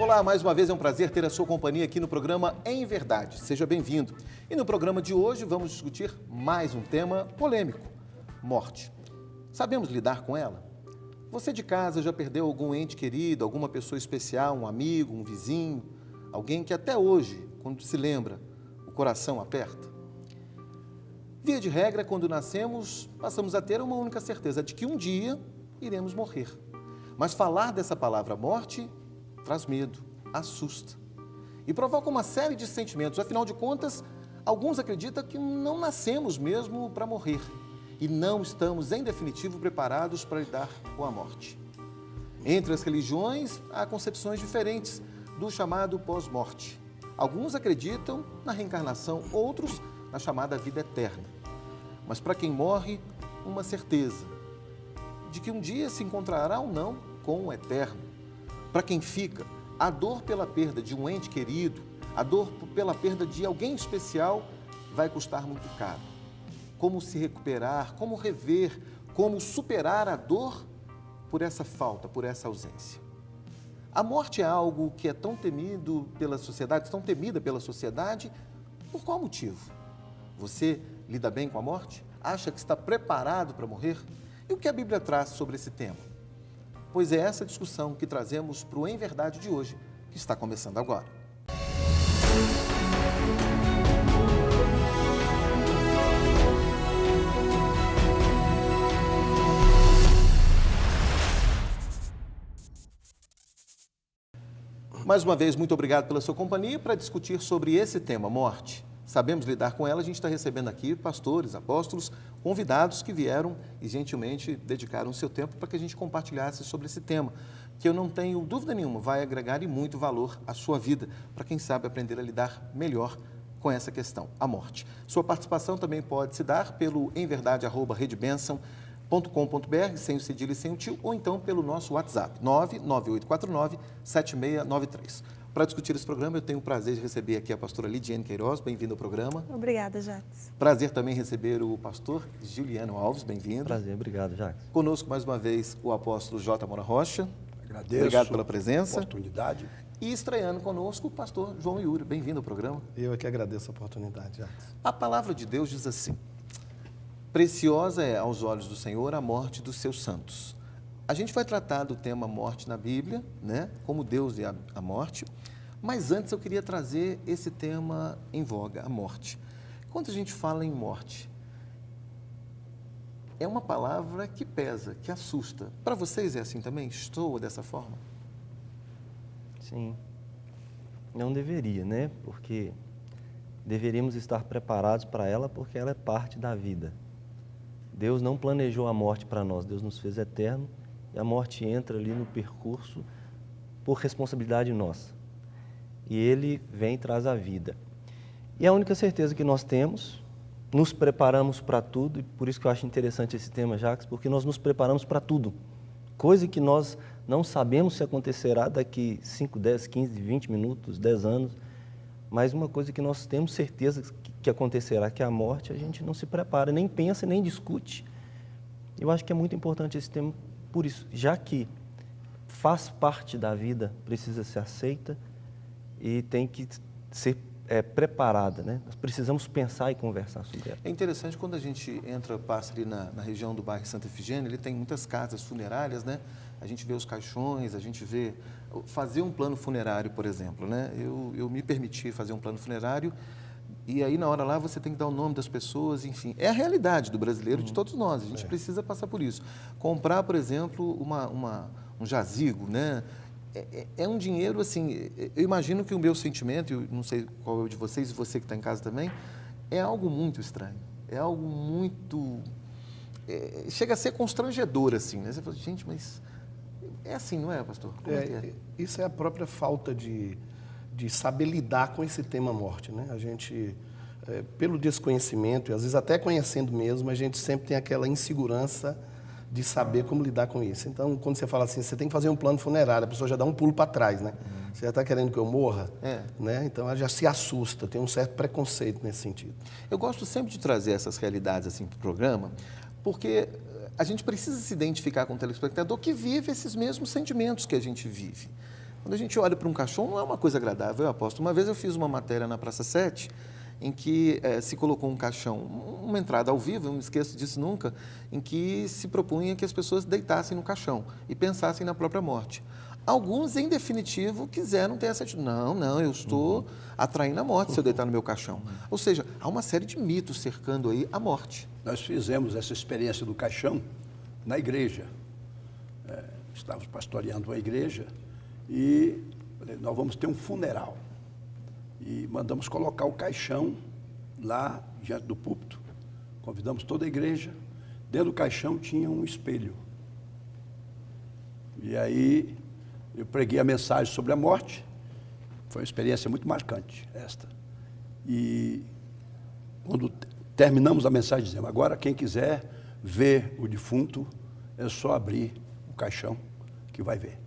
Olá, mais uma vez é um prazer ter a sua companhia aqui no programa Em Verdade. Seja bem-vindo. E no programa de hoje vamos discutir mais um tema polêmico: morte. Sabemos lidar com ela? Você de casa já perdeu algum ente querido, alguma pessoa especial, um amigo, um vizinho, alguém que até hoje, quando se lembra, o coração aperta? Via de regra, quando nascemos, passamos a ter uma única certeza de que um dia iremos morrer. Mas falar dessa palavra morte traz medo, assusta e provoca uma série de sentimentos. Afinal de contas, alguns acreditam que não nascemos mesmo para morrer e não estamos, em definitivo, preparados para lidar com a morte. Entre as religiões, há concepções diferentes do chamado pós-morte. Alguns acreditam na reencarnação, outros na chamada vida eterna. Mas para quem morre, uma certeza de que um dia se encontrará ou não com o eterno. Para quem fica, a dor pela perda de um ente querido, a dor pela perda de alguém especial vai custar muito caro. Como se recuperar, como rever, como superar a dor por essa falta, por essa ausência. A morte é algo que é tão temido pela sociedade, tão temida pela sociedade, por qual motivo? Você lida bem com a morte? Acha que está preparado para morrer? E o que a Bíblia traz sobre esse tema? Pois é essa discussão que trazemos para o Em Verdade de hoje, que está começando agora. Mais uma vez, muito obrigado pela sua companhia para discutir sobre esse tema, morte. Sabemos lidar com ela, a gente está recebendo aqui pastores, apóstolos, convidados que vieram e gentilmente dedicaram o seu tempo para que a gente compartilhasse sobre esse tema, que eu não tenho dúvida nenhuma, vai agregar e muito valor à sua vida, para quem sabe aprender a lidar melhor com essa questão, a morte. Sua participação também pode se dar pelo emverdade@redebenção.com.br, sem o cedilho e sem o tio, ou então pelo nosso WhatsApp, 99849-7693. Para discutir esse programa, eu tenho o prazer de receber aqui a pastora Lidiane Queiroz, bem-vinda ao programa. Obrigada, Jacques. Prazer também receber o pastor Juliano Alves, bem-vindo. Prazer, obrigado, Jacques. Conosco mais uma vez o apóstolo J. Moura Rocha. Agradeço. Obrigado pela presença. Oportunidade. E estreando conosco o pastor João Yuri, bem-vindo ao programa. Eu é que agradeço a oportunidade, Jacques. A palavra de Deus diz assim: preciosa é aos olhos do Senhor a morte dos seus santos. A gente vai tratar do tema morte na Bíblia, né? Como Deus é a morte. Mas antes eu queria trazer esse tema em voga, a morte. Quando a gente fala em morte, é uma palavra que pesa, que assusta. Para vocês é assim também? Estou dessa forma? Sim. Não deveria, né? Porque deveríamos estar preparados para ela, porque ela é parte da vida. Deus não planejou a morte para nós, Deus nos fez eterno e a morte entra ali no percurso por responsabilidade nossa. E Ele vem e traz a vida. E a única certeza que nós temos, nos preparamos para tudo, e por isso que eu acho interessante esse tema, Jacques, porque nós nos preparamos para tudo. Coisa que nós não sabemos se acontecerá daqui 5, 10, 15, 20 minutos, 10 anos, mas uma coisa que nós temos certeza que acontecerá, que é a morte, a gente não se prepara, nem pensa, nem discute. Eu acho que é muito importante esse tema por isso, já que faz parte da vida, precisa ser aceita, e tem que ser preparada, né? Nós precisamos pensar e conversar sobre ela. É interessante quando a gente passa ali na região do bairro Santa Efigênia, ele tem muitas casas funerárias, né? A gente vê os caixões, a gente vê... Fazer um plano funerário, por exemplo, né? Eu me permiti fazer um plano funerário e aí na hora lá você tem que dar o nome das pessoas, enfim. É a realidade do brasileiro, de todos nós, a gente precisa passar por isso. Comprar, por exemplo, um jazigo, né? É um dinheiro, assim, eu imagino que o meu sentimento, eu não sei qual é o de vocês, e você que está em casa também, é algo muito estranho, é algo muito... chega a ser constrangedor, assim, né? Você fala, gente, mas é assim, não é, pastor? Como é que é? Isso é a própria falta de saber lidar com esse tema morte, né? A gente, pelo desconhecimento, e às vezes até conhecendo mesmo, a gente sempre tem aquela insegurança de saber como lidar com isso. Então, quando você fala assim, você tem que fazer um plano funerário, a pessoa já dá um pulo para trás, né? Você já está querendo que eu morra, né? Então, ela já se assusta, tem um certo preconceito nesse sentido. Eu gosto sempre de trazer essas realidades assim para o programa, porque a gente precisa se identificar com o telespectador que vive esses mesmos sentimentos que a gente vive. Quando a gente olha para um caixão, não é uma coisa agradável, eu aposto. Uma vez eu fiz uma matéria na Praça 7, em que se colocou um caixão, uma entrada ao vivo, eu não me esqueço disso nunca, em que se propunha que as pessoas deitassem no caixão e pensassem na própria morte. Alguns, em definitivo, quiseram ter essa atitude. Não, eu estou atraindo a morte se eu deitar no meu caixão. Ou seja, há uma série de mitos cercando aí a morte. Nós fizemos essa experiência do caixão na igreja. Estávamos pastoreando a igreja e nós vamos ter um funeral. E mandamos colocar o caixão lá diante do púlpito. Convidamos toda a igreja. Dentro do caixão tinha um espelho. E aí eu preguei a mensagem sobre a morte. Foi uma experiência muito marcante esta. E quando terminamos a mensagem, dizemos, agora quem quiser ver o defunto, é só abrir o caixão que vai ver.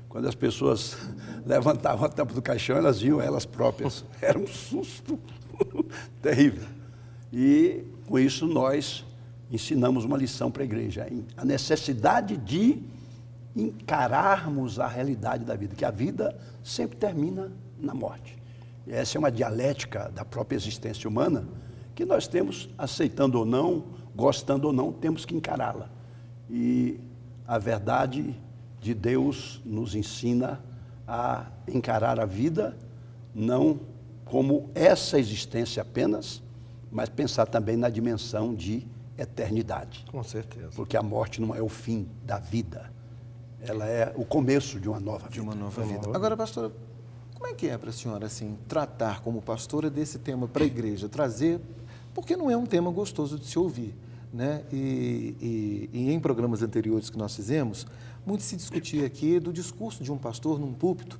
Quando as pessoas levantavam a tampa do caixão, elas viam elas próprias. Era um susto terrível. E, com isso, nós ensinamos uma lição para a igreja. A necessidade de encararmos a realidade da vida, que a vida sempre termina na morte. E essa é uma dialética da própria existência humana, que nós temos, aceitando ou não, gostando ou não, temos que encará-la. E a verdade de Deus nos ensina a encarar a vida não como essa existência apenas, mas pensar também na dimensão de eternidade. Com certeza. Porque a morte não é o fim da vida, ela é o começo de uma nova vida. De uma nova vida. Agora, pastora, como é que é para a senhora, assim, tratar como pastora desse tema para a igreja, trazer, porque não é um tema gostoso de se ouvir, né? E em programas anteriores que nós fizemos, muito se discutia aqui do discurso de um pastor num púlpito,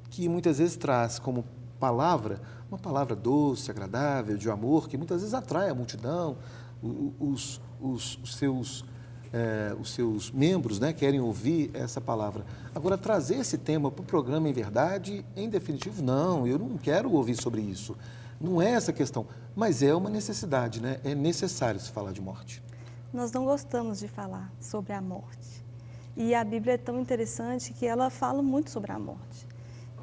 que muitas vezes traz como palavra, uma palavra doce, agradável, de amor, que muitas vezes atrai a multidão, os seus membros, né, querem ouvir essa palavra. Agora, trazer esse tema para o programa Em Verdade, em definitivo, não, eu não quero ouvir sobre isso. Não é essa questão, mas é uma necessidade, né? É necessário se falar de morte. Nós não gostamos de falar sobre a morte. E a Bíblia é tão interessante que ela fala muito sobre a morte,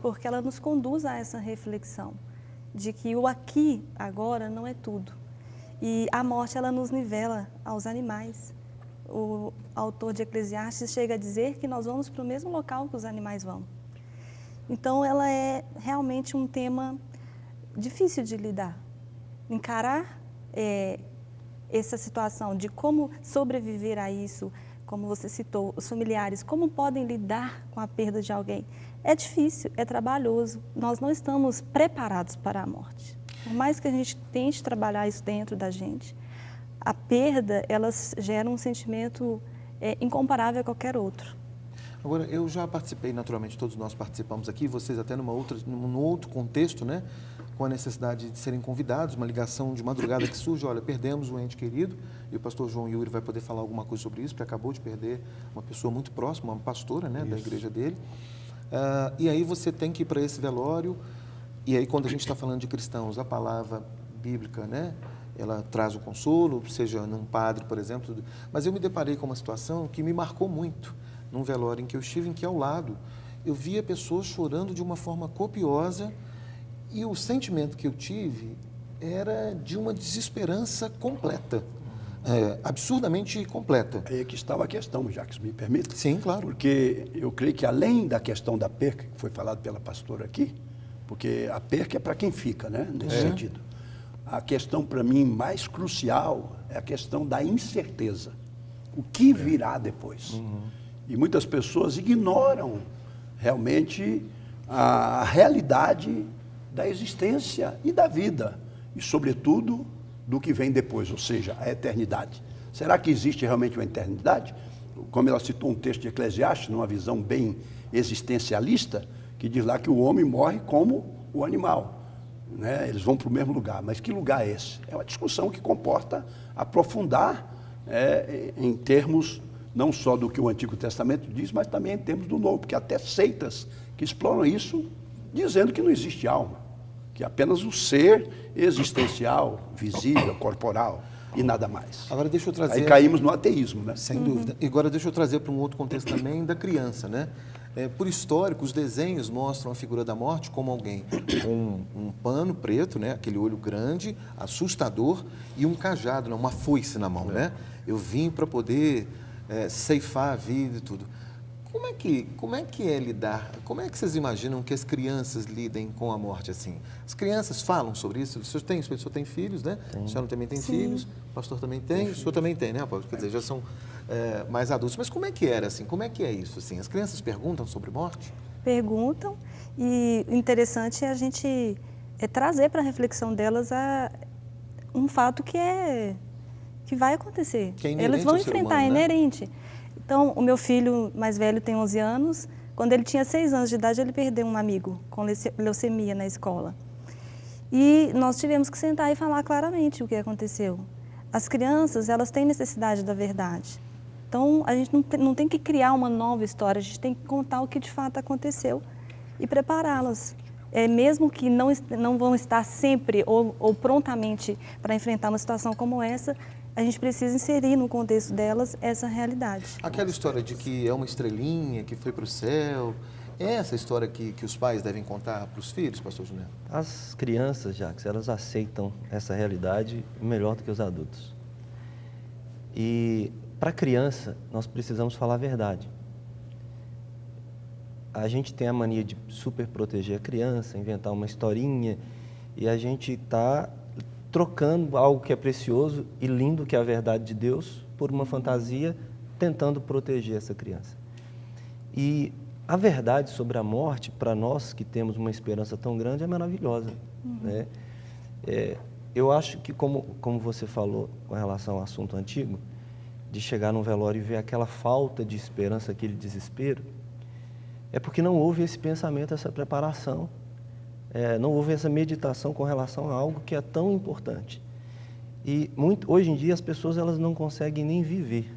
porque ela nos conduz a essa reflexão de que o aqui, agora, não é tudo. E a morte, ela nos nivela aos animais. O autor de Eclesiastes chega a dizer que nós vamos para o mesmo local que os animais vão. Então, ela é realmente um tema difícil de lidar. Encarar essa situação de como sobreviver a isso, como você citou, os familiares, como podem lidar com a perda de alguém. É difícil, é trabalhoso. Nós não estamos preparados para a morte. Por mais que a gente tente trabalhar isso dentro da gente, a perda, ela gera um sentimento incomparável a qualquer outro. Agora, eu já participei, naturalmente, todos nós participamos aqui, vocês até num outro contexto, né? Com a necessidade de serem convidados, uma ligação de madrugada que surge, olha, perdemos um ente querido, e o pastor João Yuri vai poder falar alguma coisa sobre isso, porque acabou de perder uma pessoa muito próxima, uma pastora, né, da igreja dele. E aí você tem que ir para esse velório, e aí quando a gente está falando de cristãos, a palavra bíblica, né, ela traz o consolo, seja num padre, por exemplo, mas eu me deparei com uma situação que me marcou muito, num velório em que eu estive, em que ao lado eu via pessoas chorando de uma forma copiosa, e o sentimento que eu tive era de uma desesperança completa, absurdamente completa. Aí é que estava a questão, Jacques, me permite? Sim, claro. Porque eu creio que além da questão da perca, que foi falado pela pastora aqui, porque a perca é para quem fica, né, nesse sentido. A questão para mim mais crucial é a questão da incerteza. O que virá depois? E muitas pessoas ignoram realmente a realidade da existência e da vida, e sobretudo do que vem depois, ou seja, a eternidade. Será que existe realmente uma eternidade? Como ela citou um texto de Eclesiastes, numa visão bem existencialista, que diz lá que o homem morre como o animal, né? Eles vão para o mesmo lugar, mas que lugar é esse? É uma discussão que comporta aprofundar em termos não só do que o Antigo Testamento diz, mas também em termos do Novo, porque até seitas que exploram isso, dizendo que não existe alma, que é apenas o ser existencial, visível, corporal e nada mais. Agora deixa eu trazer... Aí caímos no ateísmo, né? Sem dúvida. E agora deixa eu trazer para um outro contexto também da criança, né? Por histórico, os desenhos mostram a figura da morte como alguém com um pano preto, né? Aquele olho grande, assustador, e um cajado, né? Uma foice na mão, né? Eu vim para poder ceifar a vida e tudo. Como é que é lidar? Como é que vocês imaginam que as crianças lidem com a morte assim? As crianças falam sobre isso? O senhor tem filhos, né? A senhora também tem filhos, o pastor também tem, o senhor também tem, né, Paulo? Quer dizer, já são mais adultos. Mas como é que era assim? Como é que é isso assim? As crianças perguntam sobre morte? Perguntam, e o interessante é a gente trazer para a reflexão delas um fato que vai acontecer. Que é inerente Eles vão ao ser enfrentar, humano, é né? inerente. Então, o meu filho mais velho tem 11 anos. Quando ele tinha 6 anos de idade, ele perdeu um amigo com leucemia na escola. E nós tivemos que sentar e falar claramente o que aconteceu. As crianças, elas têm necessidade da verdade. Então, a gente não tem que criar uma nova história, a gente tem que contar o que de fato aconteceu e prepará-las. Mesmo que não vão estar sempre ou prontamente para enfrentar uma situação como essa, a gente precisa inserir no contexto delas essa realidade. Aquela história de que é uma estrelinha que foi para o céu, é essa história que os pais devem contar para os filhos, pastor Júnior? As crianças, Jacques, elas aceitam essa realidade melhor do que os adultos. E para a criança, nós precisamos falar a verdade. A gente tem a mania de super proteger a criança, inventar uma historinha, e a gente está trocando algo que é precioso e lindo, que é a verdade de Deus, por uma fantasia, tentando proteger essa criança. E a verdade sobre a morte, para nós que temos uma esperança tão grande, é maravilhosa. Né? Eu acho que, como você falou com relação ao assunto antigo, de chegar num velório e ver aquela falta de esperança, aquele desespero, é porque não houve esse pensamento, essa preparação. Não houve essa meditação com relação a algo que é tão importante. E hoje em dia as pessoas elas não conseguem nem viver,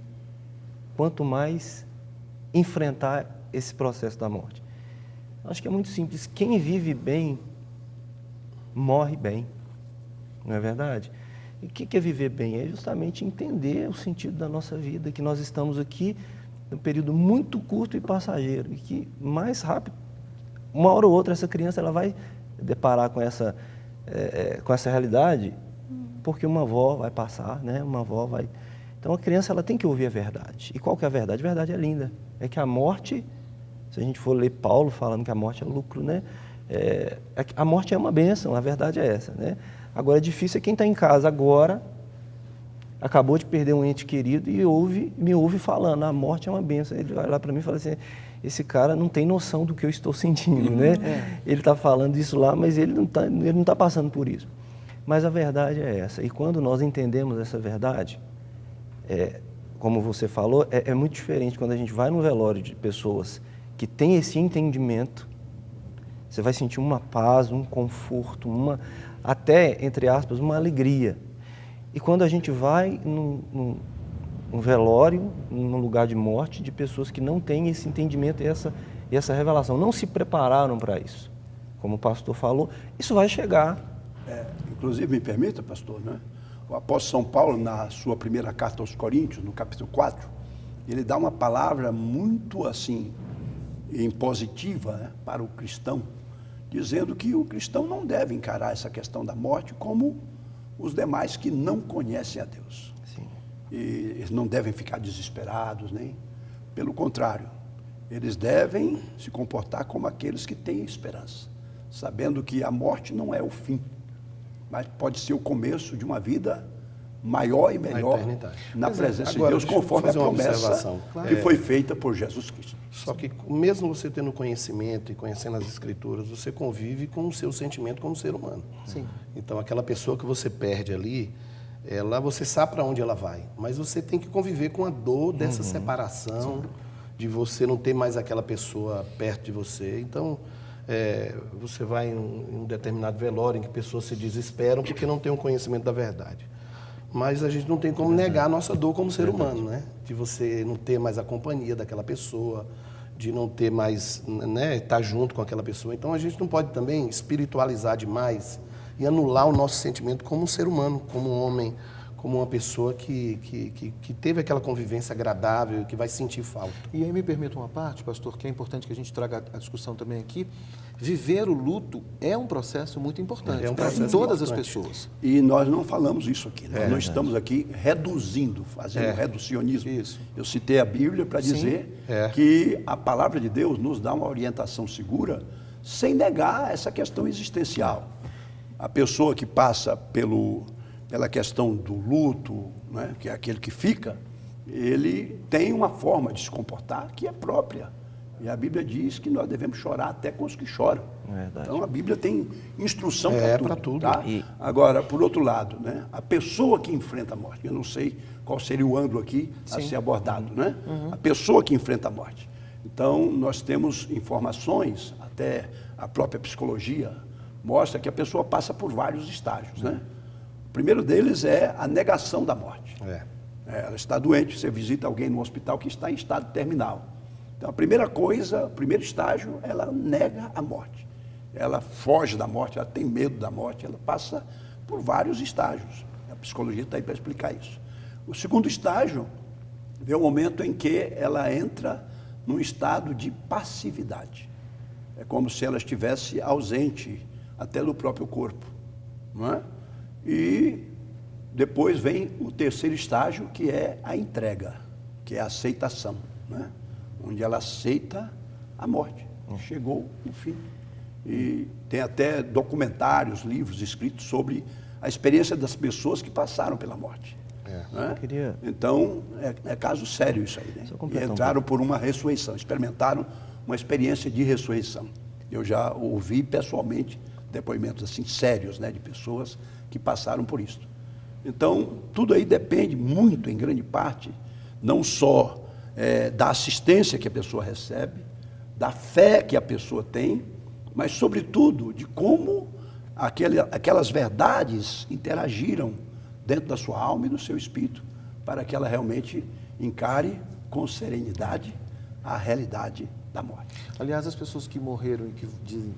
quanto mais enfrentar esse processo da morte. Acho que é muito simples. Quem vive bem, morre bem. Não é verdade? E o que é viver bem? É justamente entender o sentido da nossa vida, que nós estamos aqui num período muito curto e passageiro, e que mais rápido, uma hora ou outra, essa criança ela vai deparar com essa realidade, porque uma avó vai passar, né? Uma avó vai... Então, a criança ela tem que ouvir a verdade. E qual que é a verdade? A verdade é linda. É que a morte, se a gente for ler Paulo falando que a morte é lucro, né? A morte é uma bênção, a verdade é essa, né? Agora, é difícil é quem está em casa agora, acabou de perder um ente querido e me ouve falando, a morte é uma bênção. Ele vai lá para mim e fala assim, esse cara não tem noção do que eu estou sentindo, né? Ele está falando isso lá, mas ele não tá passando por isso. Mas a verdade é essa. E quando nós entendemos essa verdade, como você falou, é muito diferente quando a gente vai no velório de pessoas que têm esse entendimento. Você vai sentir uma paz, um conforto, até, entre aspas, uma alegria. E quando a gente vai num velório, num lugar de morte, de pessoas que não têm esse entendimento e essa revelação, não se prepararam para isso. Como o pastor falou, isso vai chegar. Inclusive, me permita, pastor, né? O apóstolo São Paulo, na sua primeira carta aos Coríntios, no capítulo 4, ele dá uma palavra muito assim, impositiva, né, para o cristão, dizendo que o cristão não deve encarar essa questão da morte como os demais que não conhecem a Deus. Sim. E eles não devem ficar desesperados, nem. Pelo contrário, eles devem se comportar como aqueles que têm esperança, sabendo que a morte não é o fim, mas pode ser o começo de uma vida maior e melhor na presença de Deus, conforme a promessa que foi feita por Jesus Cristo. Só que mesmo você tendo conhecimento e conhecendo as Escrituras, você convive com o seu sentimento como ser humano. Sim. Então, aquela pessoa que você perde ali, você sabe para onde ela vai, mas você tem que conviver com a dor dessa separação, de você não ter mais aquela pessoa perto de você. Então, você vai em um determinado velório em que pessoas se desesperam porque não têm um conhecimento da verdade. Mas a gente não tem como negar a nossa dor como ser humano, né? De você não ter mais a companhia daquela pessoa, de não ter mais, né, estar junto com aquela pessoa. Então, a gente não pode também espiritualizar demais e anular o nosso sentimento como um ser humano, como um homem, como uma pessoa que teve aquela convivência agradável, que vai sentir falta. E aí me permita uma parte, pastor, que é importante que a gente traga a discussão também aqui. Viver o luto é um processo muito importante É um para processo todas as importante. pessoas. E nós não falamos isso aqui, nós não verdade. estamos aqui reduzindo, fazendo reducionismo. Isso. Eu citei a Bíblia para dizer que a palavra de Deus nos dá uma orientação segura, sem negar essa questão existencial. A pessoa que passa pela questão do luto, né, que é aquele que fica, ele tem uma forma de se comportar que é própria. E a Bíblia diz que nós devemos chorar até com os que choram. Verdade. Então a Bíblia tem instrução para tudo. Tá? E- Agora, por outro lado, né, a pessoa que enfrenta a morte, eu não sei qual seria o ângulo aqui a ser abordado, né? A pessoa que enfrenta a morte. Então, nós temos informações, até a própria psicologia mostra que a pessoa passa por vários estágios, né? O primeiro deles é a negação da morte. Ela está doente, você visita alguém no hospital que está em estado terminal. Então, a primeira coisa, o primeiro estágio, ela nega a morte. Ela foge da morte, ela tem medo da morte, ela passa por vários estágios. A psicologia está aí para explicar isso. O segundo estágio é o momento em que ela entra num estado de passividade. É como se ela estivesse ausente até do próprio corpo, não é? E depois vem o terceiro estágio, que é a entrega, que é a aceitação, né? Onde ela aceita a morte. Chegou o fim. E tem até documentários, livros escritos sobre a experiência das pessoas que passaram pela morte. Né? queria- Então, é caso sério isso aí, né? Só E completar um entraram por uma ressurreição, experimentaram uma experiência de ressurreição. Eu já ouvi pessoalmente depoimentos assim sérios, né, de pessoas que passaram por isso. Então, tudo aí depende muito, em grande parte, não só da assistência que a pessoa recebe, da fé que a pessoa tem, mas, sobretudo, de como aquelas verdades interagiram dentro da sua alma e do seu espírito, para que ela realmente encare com serenidade a realidade da morte. Aliás, as pessoas que morreram e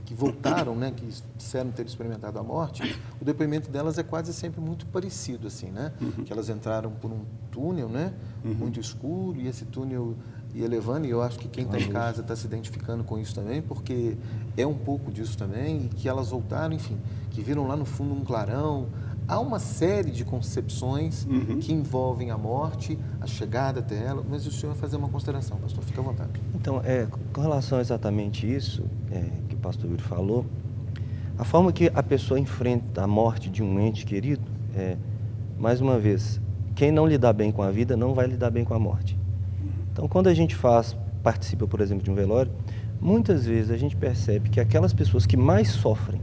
que voltaram, né, que disseram ter experimentado a morte, o depoimento delas é quase sempre muito parecido, assim, né? Que elas entraram por um túnel, né, muito escuro, e esse túnel ia levando, e eu acho que quem está em casa está se identificando com isso também, porque é um pouco disso também, e que elas voltaram, enfim, que viram lá no fundo um clarão. Há uma série de concepções que envolvem a morte, a chegada até ela, mas o senhor vai fazer uma consideração, pastor, fica à vontade. Então, com relação a exatamente isso que o pastor Yuri falou, a forma que a pessoa enfrenta a morte de um ente querido, mais uma vez, quem não lidar bem com a vida não vai lidar bem com a morte. Então, quando a gente participa, por exemplo, de um velório, muitas vezes a gente percebe que aquelas pessoas que mais sofrem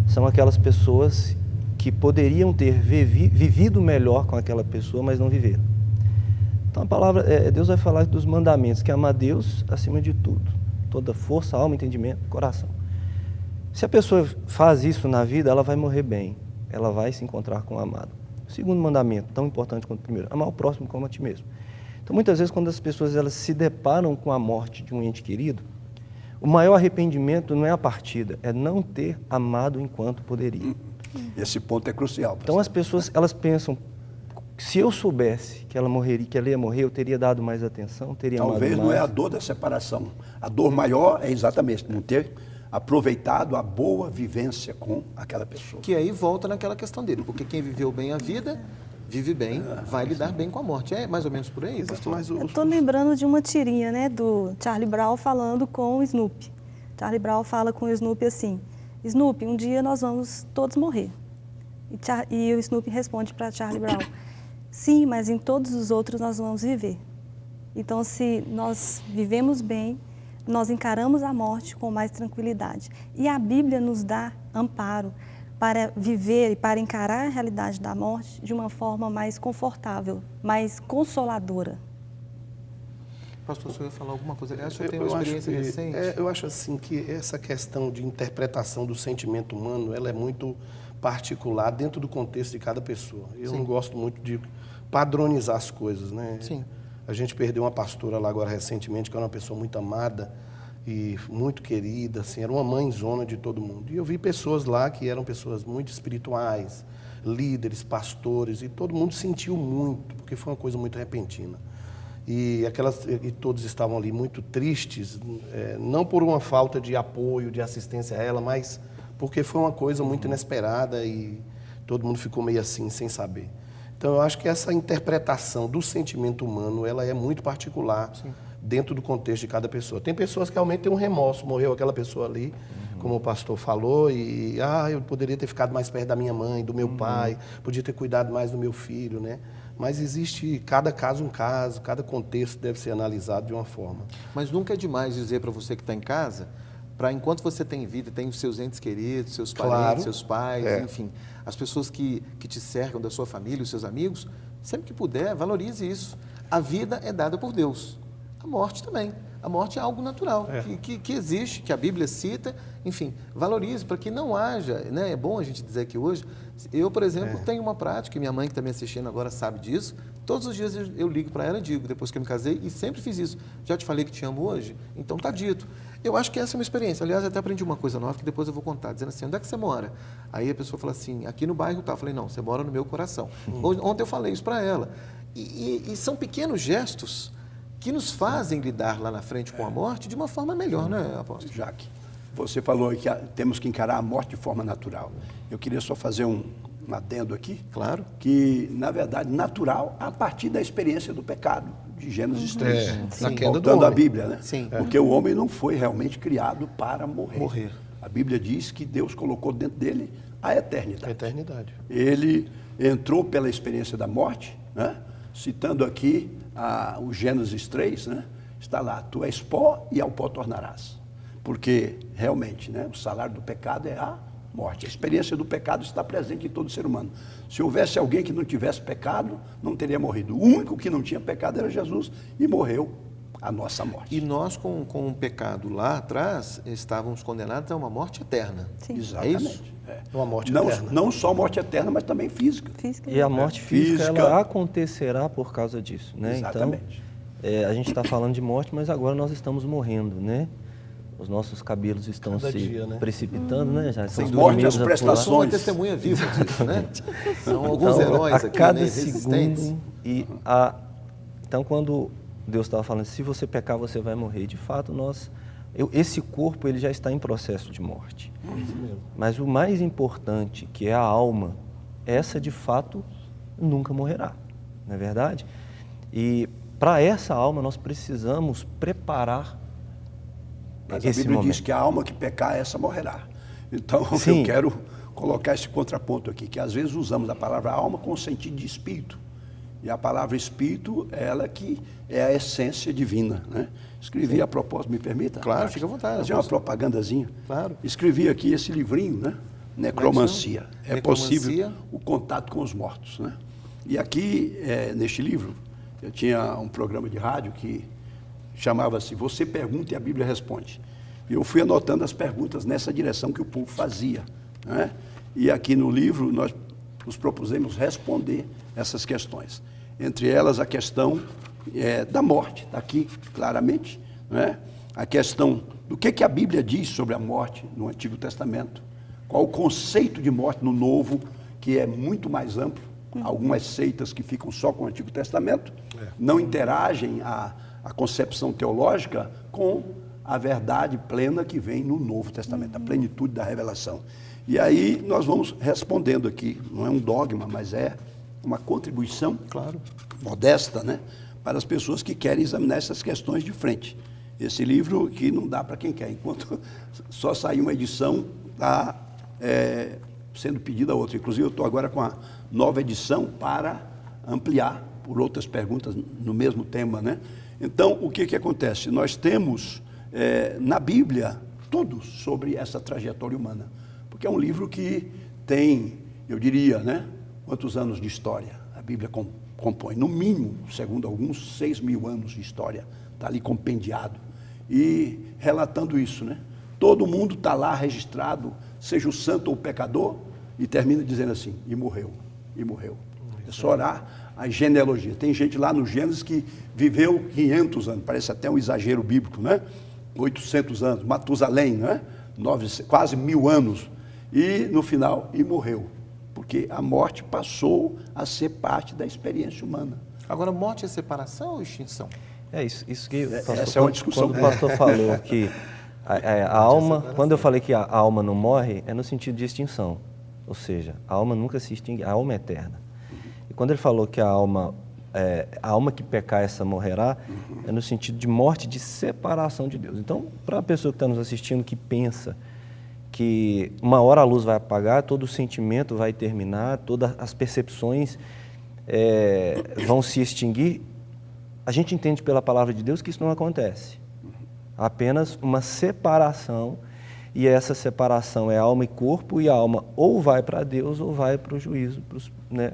são aquelas pessoas que poderiam ter vivido melhor com aquela pessoa, mas não viveram. Então, a palavra, Deus vai falar dos mandamentos, que é amar Deus acima de tudo, toda força, alma, entendimento, coração. Se a pessoa faz isso na vida, ela vai morrer bem, ela vai se encontrar com o amado. O segundo mandamento, tão importante quanto o primeiro, amar o próximo como a ti mesmo. Então, muitas vezes, quando as pessoas elas se deparam com a morte de um ente querido, o maior arrependimento não é a partida, é não ter amado enquanto poderia. Esse ponto é crucial. Então, as pessoas elas pensam, se eu soubesse que ela morreria, que ela ia morrer, eu teria dado mais atenção, teria amado Talvez mais. não é a dor da separação. A dor maior é exatamente não ter aproveitado a boa vivência com aquela pessoa. Que aí volta naquela questão dele, porque quem viveu bem a vida, vive bem, vai lidar bem com a morte. É mais ou menos por aí, pastor? Mas Eu estou lembrando de uma tirinha, né, do Charlie Brown falando com o Snoopy. Charlie Brown fala com o Snoopy assim: Snoopy, um dia nós vamos todos morrer. E o Snoopy responde para Charlie Brown: sim, mas em todos os outros nós vamos viver. Então, se nós vivemos bem, nós encaramos a morte com mais tranquilidade. E a Bíblia nos dá amparo para viver e para encarar a realidade da morte de uma forma mais confortável, mais consoladora. Pastor, o senhor ia falar alguma coisa? Aliás, o senhor tem uma experiência recente? Eu acho assim que essa questão de interpretação do sentimento humano, ela é muito particular dentro do contexto de cada pessoa. Eu não gosto muito de padronizar as coisas, né? Sim. A gente perdeu uma pastora lá agora recentemente, que era uma pessoa muito amada e muito querida, assim, era uma mãezona de todo mundo. E eu vi pessoas lá que eram pessoas muito espirituais, líderes, pastores, e todo mundo sentiu muito, porque foi uma coisa muito repentina. E todos estavam ali muito tristes, não por uma falta de apoio, de assistência a ela, mas porque foi uma coisa muito inesperada e todo mundo ficou meio assim, sem saber. Então, eu acho que essa interpretação do sentimento humano, ela é muito particular dentro do contexto de cada pessoa. Tem pessoas que realmente têm um remorso, morreu aquela pessoa ali, como o pastor falou, e eu poderia ter ficado mais perto da minha mãe, do meu pai, podia ter cuidado mais do meu filho, né? Mas existe cada caso um caso, cada contexto deve ser analisado de uma forma. Mas nunca é demais dizer para você que está em casa, para enquanto você tem vida, tem os seus entes queridos, seus parentes, seus pais, enfim, as pessoas que te cercam da sua família, os seus amigos, sempre que puder, valorize isso. A vida é dada por Deus, a morte também. A morte é algo natural, que existe, que a Bíblia cita, enfim, valorize para que não haja, né? É bom a gente dizer aqui hoje, eu, por exemplo, tenho uma prática, e minha mãe que está me assistindo agora sabe disso, todos os dias eu ligo para ela e digo, depois que eu me casei, e sempre fiz isso, já te falei que te amo hoje? Então está dito. Eu acho que essa é uma experiência, aliás, eu até aprendi uma coisa nova que depois eu vou contar, dizendo assim, onde é que você mora? Aí a pessoa fala assim, aqui no bairro tal, eu falei, não, você mora no meu coração. Ontem eu falei isso para ela, e são pequenos gestos que nos fazem lidar lá na frente com a morte de uma forma melhor, né, apóstolo? Jaque, você falou que temos que encarar a morte de forma natural. Eu queria só fazer um adendo aqui. Claro. Que, na verdade, natural a partir da experiência do pecado, de Gênesis 3. Da queda do Voltando à homem. Bíblia, né? Sim. Porque o homem não foi realmente criado para morrer. Morrer. A Bíblia diz que Deus colocou dentro dele a eternidade. A eternidade. Ele entrou pela experiência da morte, né? Citando aqui o Gênesis 3, né? Está lá, tu és pó e ao pó tornarás. Porque, realmente, né? O salário do pecado é a morte. A experiência do pecado está presente em todo ser humano. Se houvesse alguém que não tivesse pecado, não teria morrido. O único que não tinha pecado era Jesus e morreu a nossa morte. E nós, com o pecado lá atrás, estávamos condenados a uma morte eterna. Sim. Exatamente. É isso? Uma morte Não, eterna. não só morte eterna, mas também física. Física. E a morte física, Física. ela acontecerá por causa disso, né? Exatamente. Então, a gente está falando de morte, mas agora nós estamos morrendo, né? Os nossos cabelos estão Cada se dia, né? precipitando, né? Já estão morte, as dormindo, prestações. Eu sou uma testemunha viva disso, né? São alguns Então, heróis a aqui, cada né, resistentes. segundo então quando Deus estava falando, se você pecar você vai morrer, de fato esse corpo ele já está em processo de morte. Mas o mais importante, que é a alma, essa de fato nunca morrerá, não é verdade? E para essa alma nós precisamos preparar Mas a esse Bíblia momento. diz que a alma que pecar, essa morrerá. Então, Sim. eu quero colocar esse contraponto aqui, que às vezes usamos a palavra alma com o sentido de espírito. E a palavra espírito, ela que é a essência divina, né? Escrevi a propósito, me permita? Claro, Marcos? fica à vontade. Fazer uma propagandazinha. Claro. Escrevi aqui esse livrinho, né? Necromancia. É Necromancia. possível o contato com os mortos, né? E aqui, neste livro, eu tinha um programa de rádio que chamava-se Você Pergunta e a Bíblia Responde. E eu fui anotando as perguntas nessa direção que o povo fazia, né? E aqui no livro nós nos propusemos responder essas questões. Entre elas a questão da morte, está aqui claramente, né? A questão do que a Bíblia diz sobre a morte no Antigo Testamento, qual o conceito de morte no Novo, que é muito mais amplo. Algumas seitas que ficam só com o Antigo Testamento não interagem a concepção teológica com a verdade plena que vem no Novo Testamento, a plenitude da revelação. E aí nós vamos respondendo aqui, não é um dogma, mas é uma contribuição, claro, modesta, né, para as pessoas que querem examinar essas questões de frente. Esse livro que não dá para quem quer, enquanto só sair uma edição, está sendo pedida outra. Inclusive eu estou agora com a nova edição para ampliar por outras perguntas no mesmo tema, né? Então, o que acontece? Nós temos na Bíblia tudo sobre essa trajetória humana, porque é um livro que tem, eu diria, né, quantos anos de história a Bíblia compõe? No mínimo, segundo alguns, 6.000 anos de história, está ali compendiado, e relatando isso, né? Todo mundo está lá registrado, seja o santo ou o pecador, e termina dizendo assim, e morreu, e morreu. É só orar a genealogia. Tem gente lá no Gênesis que viveu 500 anos, parece até um exagero bíblico, né? 800 anos, Matusalém, né? Quase 1.000 anos, e no final, e morreu. Por porque a morte passou a ser parte da experiência humana. Agora, morte é separação ou extinção? É isso que Essa é uma discussão. quando o pastor falou que a alma, quando eu falei que a alma não morre, é no sentido de extinção. Ou seja, a alma nunca se extingue, a alma é eterna. E quando ele falou que a alma que pecar, essa morrerá, é no sentido de morte, de separação de Deus. Então, para a pessoa que está nos assistindo, que pensa que uma hora a luz vai apagar, todo o sentimento vai terminar, todas as percepções vão se extinguir, a gente entende pela palavra de Deus que isso não acontece. Há apenas uma separação, e essa separação é alma e corpo, e a alma ou vai para Deus ou vai para o juízo. Né?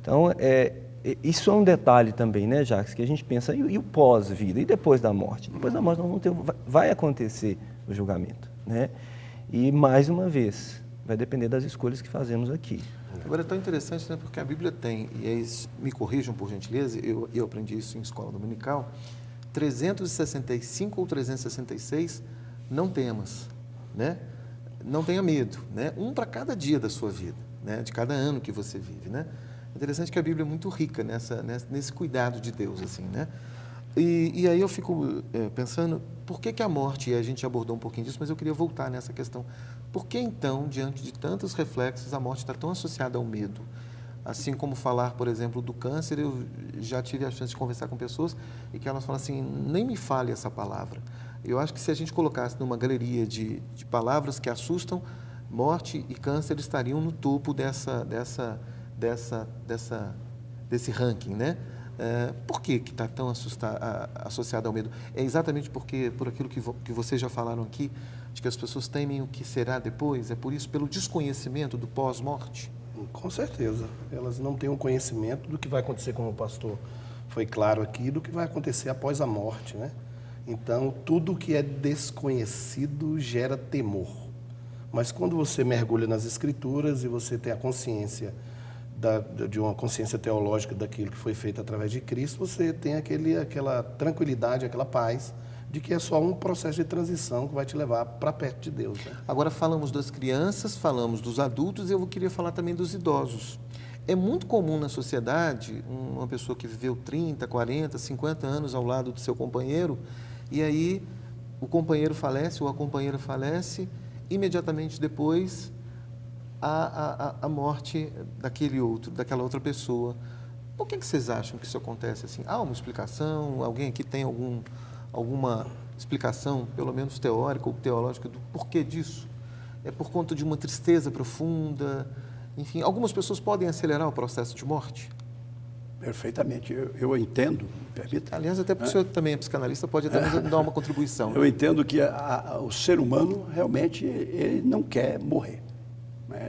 Então, isso é um detalhe também, né, Jacques, que a gente pensa, e o pós-vida, e depois da morte? Depois da morte vai acontecer o julgamento. Né? E, mais uma vez, vai depender das escolhas que fazemos aqui. Agora, é tão interessante, né, porque a Bíblia tem, e aí me corrijam por gentileza, eu aprendi isso em escola dominical, 365 ou 366 não temas, né? Não tenha medo, né? Um para cada dia da sua vida, né? De cada ano que você vive, né? É interessante que a Bíblia é muito rica nesse cuidado de Deus, assim, né? E aí eu fico pensando, por que a morte, e a gente abordou um pouquinho disso, mas eu queria voltar nessa questão. Por que então, diante de tantos reflexos, a morte está tão associada ao medo? Assim como falar, por exemplo, do câncer, eu já tive a chance de conversar com pessoas e que elas falam assim, nem me fale essa palavra. Eu acho que se a gente colocasse numa galeria de palavras que assustam, morte e câncer estariam no topo desse ranking, né? Por que está tão associado ao medo? É exatamente por aquilo que vocês já falaram aqui, de que as pessoas temem o que será depois? É por isso, pelo desconhecimento do pós-morte? Com certeza. Elas não têm um conhecimento do que vai acontecer, como o pastor foi claro aqui, do que vai acontecer após a morte, né? Então, tudo que é desconhecido gera temor. Mas quando você mergulha nas Escrituras e você tem a consciência de uma consciência teológica daquilo que foi feito através de Cristo, você tem aquela tranquilidade, aquela paz, de que é só um processo de transição que vai te levar para perto de Deus. Né? Agora falamos das crianças, falamos dos adultos, e eu queria falar também dos idosos. É muito comum na sociedade uma pessoa que viveu 30, 40, 50 anos ao lado do seu companheiro, e aí o companheiro falece ou a companheira falece, imediatamente depois a morte daquela outra pessoa. Por que vocês acham que isso acontece assim? Há uma explicação? Alguém aqui tem alguma explicação, pelo menos teórica ou teológica, do porquê disso? É por conta de uma tristeza profunda? Enfim, algumas pessoas podem acelerar o processo de morte? Perfeitamente. Eu entendo, permita? Aliás, até porque o senhor também é psicanalista, pode até nos dar uma contribuição. Eu entendo que o ser humano, realmente, ele não quer morrer.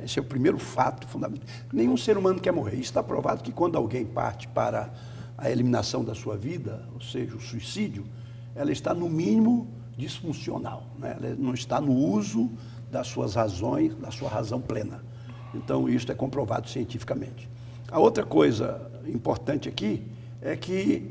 Esse é o primeiro fato fundamental. Nenhum ser humano quer morrer. Isso está provado que quando alguém parte para a eliminação da sua vida, ou seja, o suicídio, ela está, no mínimo, disfuncional. Né? Ela não está no uso das suas razões, da sua razão plena. Então, isso é comprovado cientificamente. A outra coisa importante aqui é que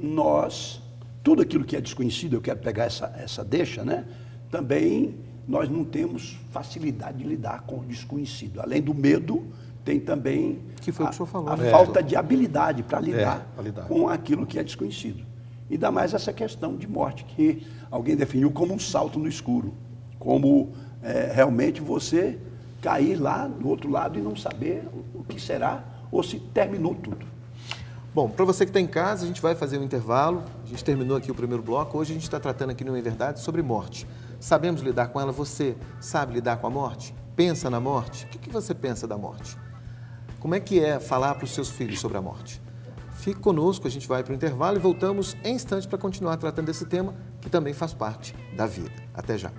tudo aquilo que é desconhecido, eu quero pegar essa deixa, né? Também nós não temos facilidade de lidar com o desconhecido. Além do medo, tem também que foi o que o senhor falou, a né? falta de habilidade para lidar lidar com aquilo que é desconhecido. Ainda mais essa questão de morte, que alguém definiu como um salto no escuro, como realmente você cair lá do outro lado e não saber o que será, ou se terminou tudo. Bom, para você que está em casa, a gente vai fazer um intervalo. A gente terminou aqui o primeiro bloco. Hoje a gente está tratando aqui no Em Verdade sobre morte. Sabemos lidar com ela? Você sabe lidar com a morte? Pensa na morte? O que você pensa da morte? Como é que é falar para os seus filhos sobre a morte? Fique conosco, a gente vai para o intervalo e voltamos em instantes para continuar tratando desse tema que também faz parte da vida. Até já.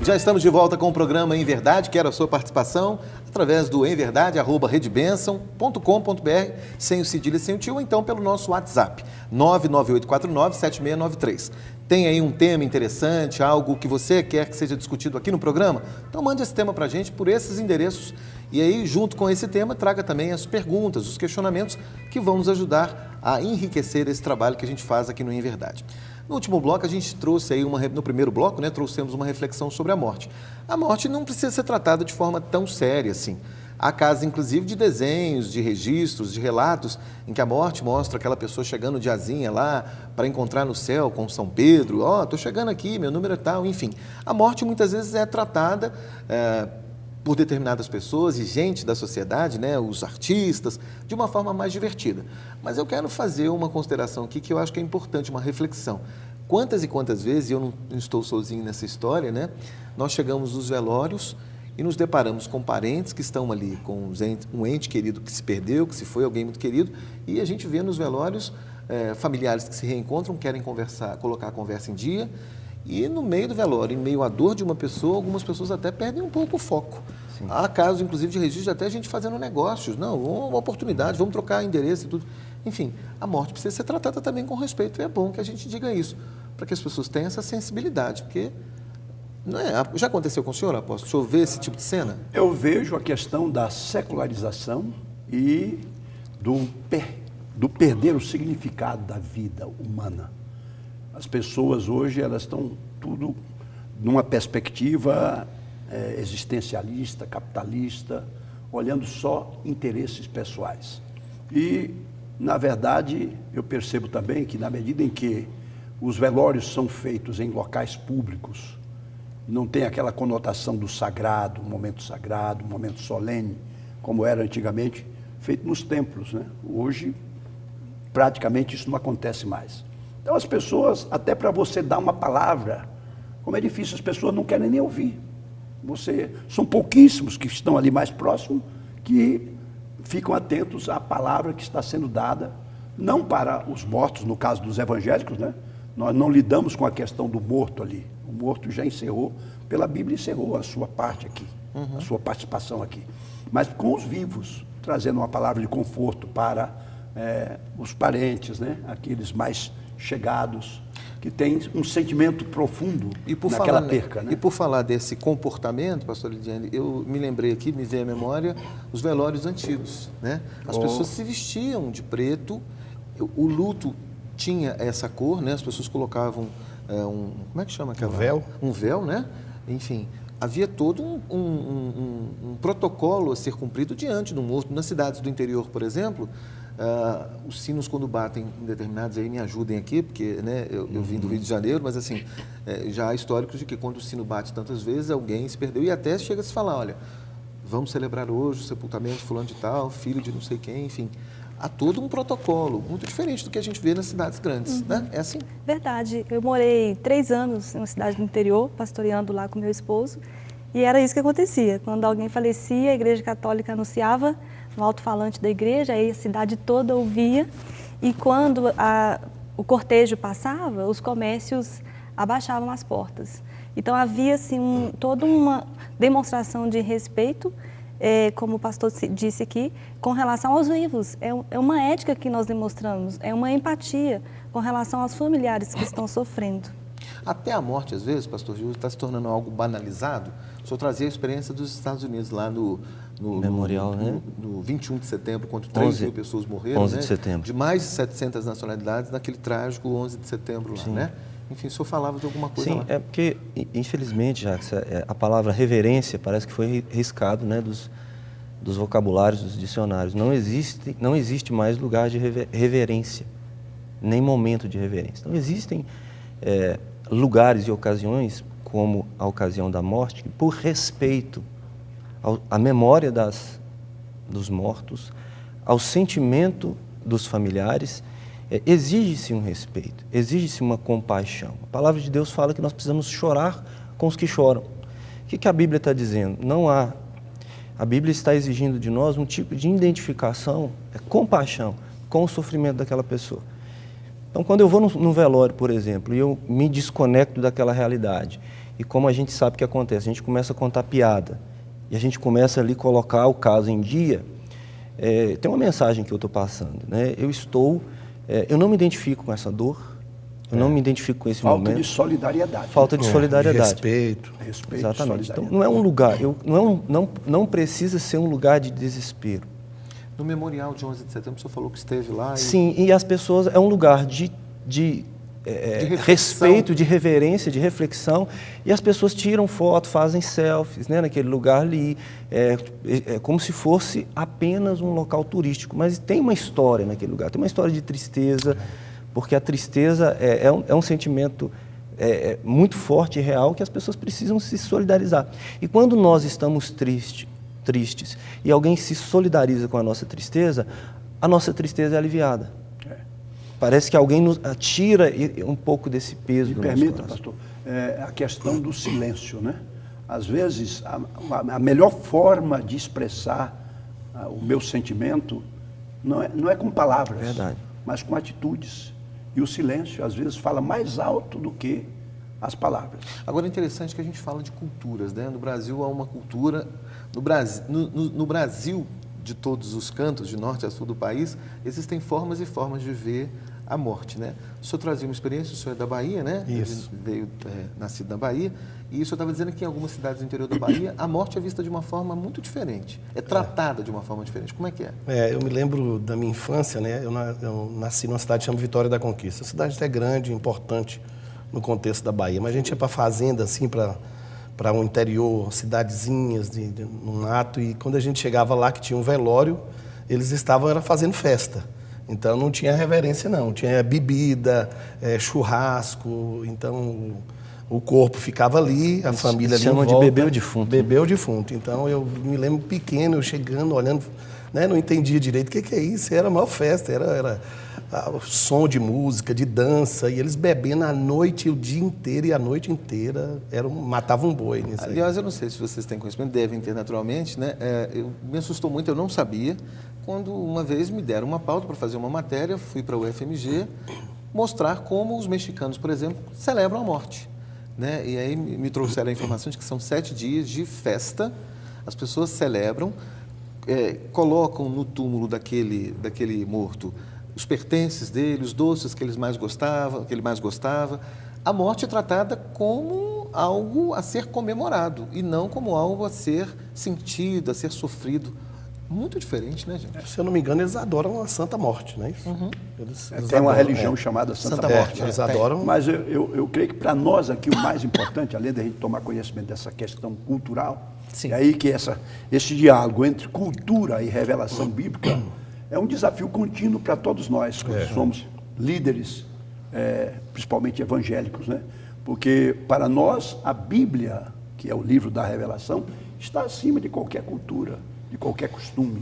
Já estamos de volta com o programa Em Verdade. Quero a sua participação através do emverdade@redebenção.com.br, sem o cedilha e sem o tio, ou então pelo nosso WhatsApp, 99849-7693. Tem aí um tema interessante, algo que você quer que seja discutido aqui no programa? Então mande esse tema para a gente por esses endereços. E aí, junto com esse tema, traga também as perguntas, os questionamentos que vão nos ajudar a enriquecer esse trabalho que a gente faz aqui no Em Verdade. No último bloco, a gente trouxe aí no primeiro bloco, né, trouxemos uma reflexão sobre a morte. A morte não precisa ser tratada de forma tão séria assim. Há casos, inclusive, de desenhos, de registros, de relatos em que a morte mostra aquela pessoa chegando de asinha lá para encontrar no céu com São Pedro. Estou chegando aqui, meu número é tal, enfim. A morte muitas vezes é tratada por determinadas pessoas e gente da sociedade, né, os artistas, de uma forma mais divertida. Mas eu quero fazer uma consideração aqui que eu acho que é importante, uma reflexão. Quantas e quantas vezes, e eu não estou sozinho nessa história, né, nós chegamos nos velórios e nos deparamos com parentes que estão ali, com um ente querido que se perdeu, que se foi, alguém muito querido, e a gente vê nos velórios familiares que se reencontram, querem conversar, colocar a conversa em dia, e no meio do velório, em meio à dor de uma pessoa, algumas pessoas até perdem um pouco o foco. Sim. Há casos, inclusive, de registro de até a gente fazendo negócios. Não, uma oportunidade, vamos trocar endereço e tudo. Enfim, a morte precisa ser tratada também com respeito. E é bom que a gente diga isso, para que as pessoas tenham essa sensibilidade. Porque não é, já aconteceu com o senhor, apóstolo? O senhor vê esse tipo de cena? Eu vejo a questão da secularização e do perder o significado da vida humana. As pessoas hoje, elas estão tudo numa perspectiva existencialista, capitalista, olhando só interesses pessoais. E, na verdade, eu percebo também que, na medida em que os velórios são feitos em locais públicos, não tem aquela conotação do sagrado, um momento solene, como era antigamente, feito nos templos, né? Hoje, praticamente, isso não acontece mais. Então, as pessoas, até para você dar uma palavra, como é difícil, as pessoas não querem nem ouvir. São pouquíssimos que estão ali mais próximos que ficam atentos à palavra que está sendo dada, não para os mortos, no caso dos evangélicos, né? Nós não lidamos com a questão do morto ali. O morto já encerrou, pela Bíblia encerrou a sua parte aqui, a sua participação aqui. Mas com os vivos, trazendo uma palavra de conforto para os parentes, né? Aqueles mais chegados, que têm um sentimento profundo naquela perca. Né? E por falar desse comportamento, pastor Lidiane, eu me lembrei aqui, me veio à memória, os velórios antigos. Né? As pessoas se vestiam de preto, o luto tinha essa cor, né? As pessoas colocavam como é que chama aquela? Um véu. Um véu, né? Enfim, havia todo um protocolo a ser cumprido diante do morto. Nas cidades do interior, por exemplo, os sinos quando batem em determinados, aí me ajudem aqui, porque né, eu vim do Rio de Janeiro, mas assim, já há históricos de que quando o sino bate tantas vezes, alguém se perdeu e até chega a se falar, olha, vamos celebrar hoje o sepultamento de fulano de tal, filho de não sei quem, enfim. Há todo um protocolo, muito diferente do que a gente vê nas cidades grandes, né? É assim? Verdade. Eu morei 3 anos em uma cidade do interior, pastoreando lá com meu esposo, e era isso que acontecia. Quando alguém falecia, a Igreja Católica anunciava no alto-falante da igreja, aí a cidade toda ouvia, e quando o cortejo passava, os comércios abaixavam as portas. Então havia assim, toda uma demonstração de respeito, como o pastor disse aqui, com relação aos vivos. É uma ética que nós demonstramos, é uma empatia com relação aos familiares que estão sofrendo. Até a morte, às vezes, pastor Gil, está se tornando algo banalizado. O senhor trazia a experiência dos Estados Unidos lá no Memorial, né? No 21 de setembro, quando 3 mil pessoas morreram, 11 né? de setembro. De mais de 700 nacionalidades, naquele trágico 11 de setembro lá, Sim. né? Enfim, o senhor falava de alguma coisa Sim, lá. é porque, infelizmente, Jacques, a palavra reverência parece que foi riscado, né, dos vocabulários, dos dicionários. Não existe mais lugar de reverência, nem momento de reverência. Não existem lugares e ocasiões, como a ocasião da morte, que, por respeito à memória dos mortos, ao sentimento dos familiares, exige-se um respeito, exige-se uma compaixão. A palavra de Deus fala que nós precisamos chorar com os que choram. O que a Bíblia está dizendo? Não há. A Bíblia está exigindo de nós um tipo de identificação, compaixão com o sofrimento daquela pessoa. Então, quando eu vou no velório, por exemplo, e eu me desconecto daquela realidade, E como a gente sabe o que acontece, a gente começa a contar piada e a gente começa ali a colocar o caso em dia. Tem uma mensagem que eu estou passando, né? Eu não me identifico com essa dor, eu não me identifico com esse momento. Falta de solidariedade. Falta de solidariedade. Respeito. Exatamente. Então, não é um lugar, não precisa ser um lugar de desespero. No memorial de 11 de setembro, o senhor falou que esteve lá. Sim, e as pessoas, é um lugar de respeito, de reverência, de reflexão, e as pessoas tiram foto, fazem selfies, né, naquele lugar ali, como se fosse apenas um local turístico, mas tem uma história naquele lugar, tem uma história de tristeza, porque a tristeza é um sentimento muito forte e real que as pessoas precisam se solidarizar. E quando nós estamos tristes e alguém se solidariza com a nossa tristeza é aliviada. Parece que alguém nos tira um pouco desse peso. Me do nosso permita, coração. pastor, a questão do silêncio, né? Às vezes, a melhor forma de expressar o meu sentimento não é com palavras, Verdade. mas com atitudes. E o silêncio, às vezes, fala mais alto do que as palavras. Agora é interessante que a gente fala de culturas, né? No Brasil há uma cultura, no Brasil, de todos os cantos, de norte a sul do país, existem formas e formas de ver a morte, né? O senhor trazia uma experiência, o senhor é da Bahia, né? Isso. Veio nascido na Bahia, e o senhor estava dizendo que em algumas cidades do interior da Bahia, a morte é vista de uma forma muito diferente, é tratada de uma forma diferente. Como é que é? Eu me lembro da minha infância, né? Eu nasci numa cidade chamada Vitória da Conquista. A cidade até grande, importante no contexto da Bahia, mas a gente ia para fazenda, assim, para um interior, cidadezinhas, num ato, e quando a gente chegava lá, que tinha um velório, eles estavam fazendo festa. Então não tinha reverência, não. Tinha bebida, churrasco, então o corpo ficava ali, a família ali em volta. Chamam de beber o defunto. Beber o defunto. Então eu me lembro pequeno, eu chegando, olhando, né, não entendia direito o que é isso. Era uma festa, era som de música, de dança, e eles bebendo a noite, o dia inteiro e a noite inteira, matavam um boi nisso aí. Aliás, eu não sei se vocês têm conhecimento, devem ter naturalmente, né? Me assustou muito, eu não sabia, quando uma vez me deram uma pauta para fazer uma matéria, fui para o UFMG mostrar como os mexicanos, por exemplo, celebram a morte, né? E aí me trouxeram a informação de que são 7 dias de festa, as pessoas celebram, colocam no túmulo daquele morto os pertences dele, os doces que ele mais gostava. A morte é tratada como algo a ser comemorado e não como algo a ser sentido, a ser sofrido. Muito diferente, né, gente? Se eu não me engano, eles adoram a Santa Morte, não é isso? Uhum. Eles Tem uma adoram, religião chamada Santa Morte. Eles adoram. Mas eu creio que para nós aqui o mais importante, além da gente tomar conhecimento dessa questão cultural, é aí que esse diálogo entre cultura e revelação bíblica é um desafio contínuo para todos nós, quando somos líderes, principalmente evangélicos, né? Porque para nós a Bíblia, que é o livro da revelação, está acima de qualquer cultura, de qualquer costume.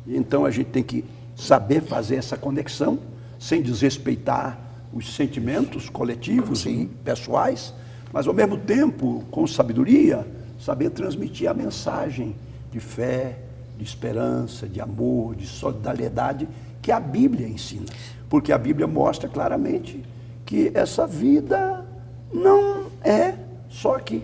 E então a gente tem que saber fazer essa conexão sem desrespeitar os sentimentos coletivos e pessoais, mas ao mesmo tempo, com sabedoria, saber transmitir a mensagem de fé, de esperança, de amor, de solidariedade que a Bíblia ensina. Porque a Bíblia mostra claramente que essa vida não é só aqui.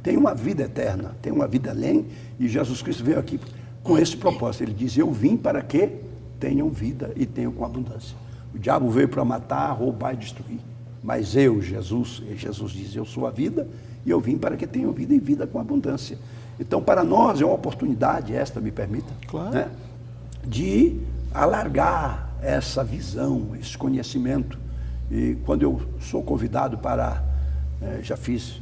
Tem uma vida eterna, tem uma vida além, e Jesus Cristo veio aqui com esse propósito. Ele diz: eu vim para que tenham vida e tenham com abundância. O diabo veio para matar, roubar e destruir. Mas Jesus diz: eu sou a vida e eu vim para que tenham vida e vida com abundância. Então, para nós é uma oportunidade, esta me permita, claro, né, de alargar essa visão, esse conhecimento. E quando eu sou convidado para, já fiz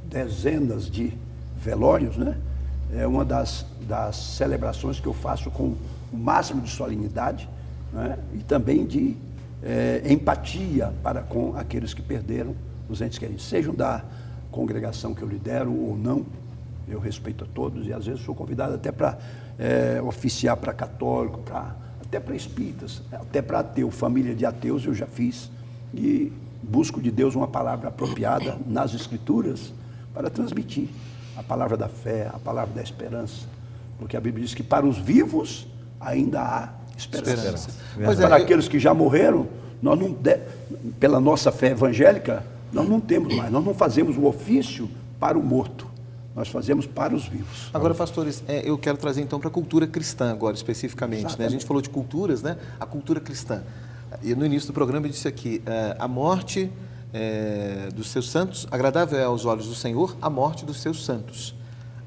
dezenas de velórios, né, é uma das celebrações que eu faço com o máximo de solenidade, né, e também de empatia para com aqueles que perderam os entes queridos, sejam da congregação que eu lidero ou não. Eu respeito a todos e às vezes sou convidado até para oficiar para católico, até para espíritas, até para ateu, família de ateus eu já fiz, e busco de Deus uma palavra apropriada nas Escrituras para transmitir a palavra da fé, a palavra da esperança, porque a Bíblia diz que para os vivos ainda há esperança. Mas para aqueles que já morreram, pela nossa fé evangélica, nós não temos mais, nós não fazemos o ofício para o morto, nós fazemos para os vivos. Agora, pastores, eu quero trazer então para a cultura cristã agora, especificamente. Né? A gente falou de culturas, né? A cultura cristã. E no início do programa eu disse aqui, a morte dos seus santos, agradável é aos olhos do Senhor a morte dos seus santos.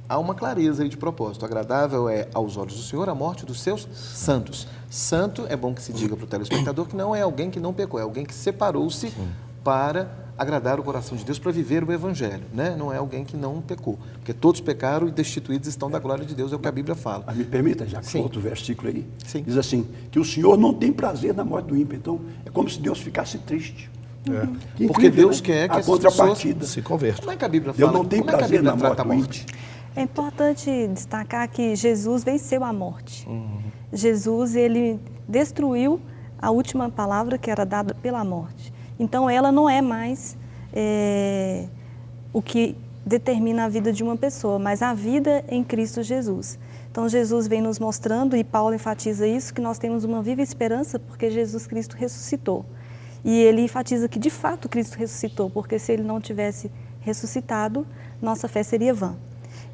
Há uma clareza aí de propósito. Agradável é aos olhos do Senhor a morte dos seus santos. Santo, é bom que se diga para o telespectador que não é alguém que não pecou, é alguém que separou-se para agradar o coração de Deus, para viver o Evangelho, né? Não é alguém que não pecou, porque todos pecaram e destituídos estão da glória de Deus, é o que a Bíblia fala. Mas me permita, já que outro versículo aí, diz assim, que o Senhor não tem prazer na morte do ímpio, então é como se Deus ficasse triste. Incrível, porque Deus quer que a contrapartida pessoas se convertam. Como é que a Bíblia fala? Deus não tem como prazer é que a Bíblia na trata a morte do morte? É importante destacar que Jesus venceu a morte. Jesus, ele destruiu a última palavra que era dada pela morte. Então, ela não é mais o que determina a vida de uma pessoa, mas a vida em Cristo Jesus. Então, Jesus vem nos mostrando, e Paulo enfatiza isso, que nós temos uma viva esperança porque Jesus Cristo ressuscitou. E ele enfatiza que, de fato, Cristo ressuscitou, porque se ele não tivesse ressuscitado, nossa fé seria vã.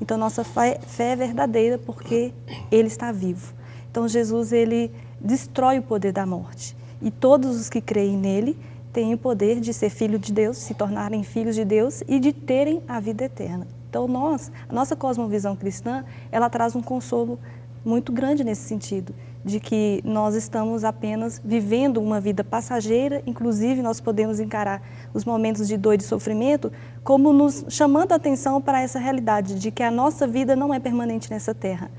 Então, nossa fé é verdadeira porque ele está vivo. Então, Jesus, ele destrói o poder da morte. E todos os que creem nele têm o poder de ser filho de Deus, se tornarem filhos de Deus e de terem a vida eterna. Então, a nossa cosmovisão cristã, ela traz um consolo muito grande nesse sentido, de que nós estamos apenas vivendo uma vida passageira, inclusive nós podemos encarar os momentos de dor e de sofrimento como nos chamando a atenção para essa realidade de que a nossa vida não é permanente nessa terra,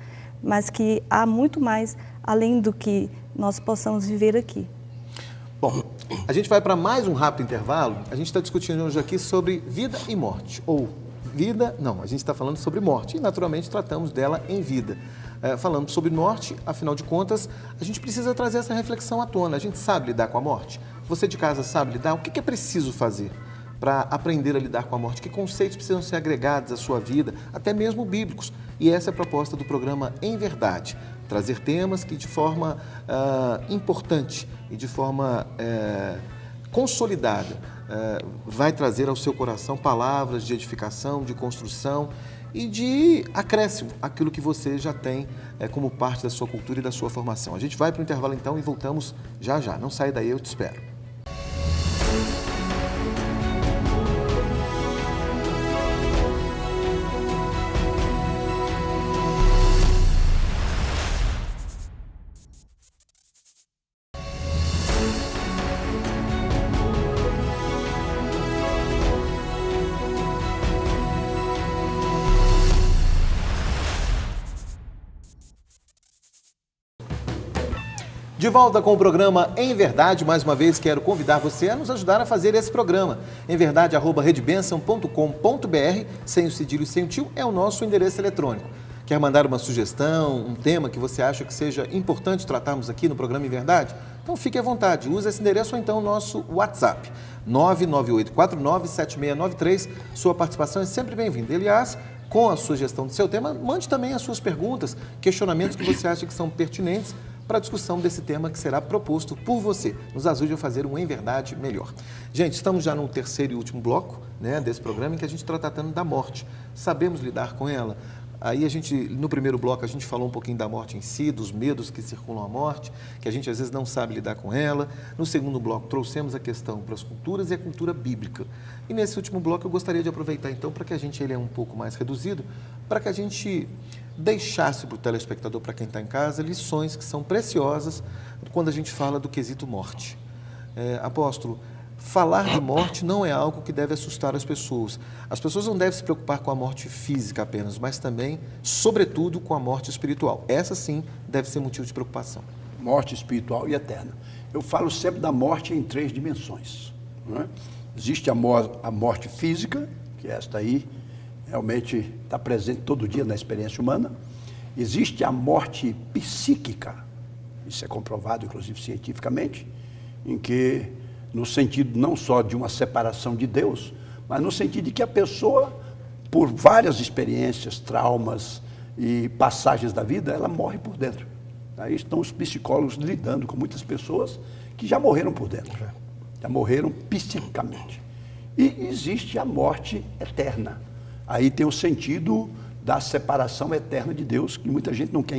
mas que há muito mais além do que nós possamos viver aqui. Bom, a gente vai para mais um rápido intervalo. A gente está discutindo hoje aqui sobre vida e morte. Ou vida, não, a gente está falando sobre morte e naturalmente tratamos dela em vida. Falando sobre morte, afinal de contas, a gente precisa trazer essa reflexão à tona. A gente sabe lidar com a morte? Você de casa sabe lidar? O que é preciso fazer para aprender a lidar com a morte? Que conceitos precisam ser agregados à sua vida, até mesmo bíblicos? E essa é a proposta do programa Em Verdade. Trazer temas que de forma importante e de forma consolidada vai trazer ao seu coração palavras de edificação, de construção e de acréscimo, aquilo que você já tem como parte da sua cultura e da sua formação. A gente vai para o intervalo então e voltamos já já. Não sai daí, eu te espero. De volta com o programa Em Verdade, mais uma vez quero convidar você a nos ajudar a fazer esse programa. emverdade@redbenção.com.br, sem o cedilho e sem o tio, é o nosso endereço eletrônico. Quer mandar uma sugestão, um tema que você acha que seja importante tratarmos aqui no programa Em Verdade? Então fique à vontade, use esse endereço ou então o nosso WhatsApp, 998497693. Sua participação é sempre bem-vinda. Aliás, com a sugestão do seu tema, mande também as suas perguntas, questionamentos que você acha que são pertinentes para a discussão desse tema que será proposto por você. Nos ajude a fazer um Em Verdade melhor. Gente, estamos já no terceiro e último bloco, né, desse programa em que a gente está tratando da morte. Sabemos lidar com ela? Aí no primeiro bloco, a gente falou um pouquinho da morte em si, dos medos que circulam a morte, que a gente às vezes não sabe lidar com ela. No segundo bloco, trouxemos a questão para as culturas e a cultura bíblica. E nesse último bloco, eu gostaria de aproveitar então para que ele é um pouco mais reduzido, para que a gente deixasse para o telespectador, para quem está em casa, lições que são preciosas quando a gente fala do quesito morte. Apóstolo, falar de morte não é algo que deve assustar as pessoas. As pessoas não devem se preocupar com a morte física apenas, mas também, sobretudo, com a morte espiritual. Essa, sim, deve ser motivo de preocupação. Morte espiritual e eterna. Eu falo sempre da morte em 3 dimensões. Não é? Existe a morte física, que esta aí realmente está presente todo dia na experiência humana. Existe a morte psíquica, isso é comprovado, inclusive, cientificamente, em que, no sentido não só de uma separação de Deus, mas no sentido de que a pessoa, por várias experiências, traumas e passagens da vida, ela morre por dentro. Aí estão os psicólogos lidando com muitas pessoas que já morreram por dentro, já morreram psiquicamente. E existe a morte eterna, aí tem o sentido da separação eterna de Deus, que muita gente não quer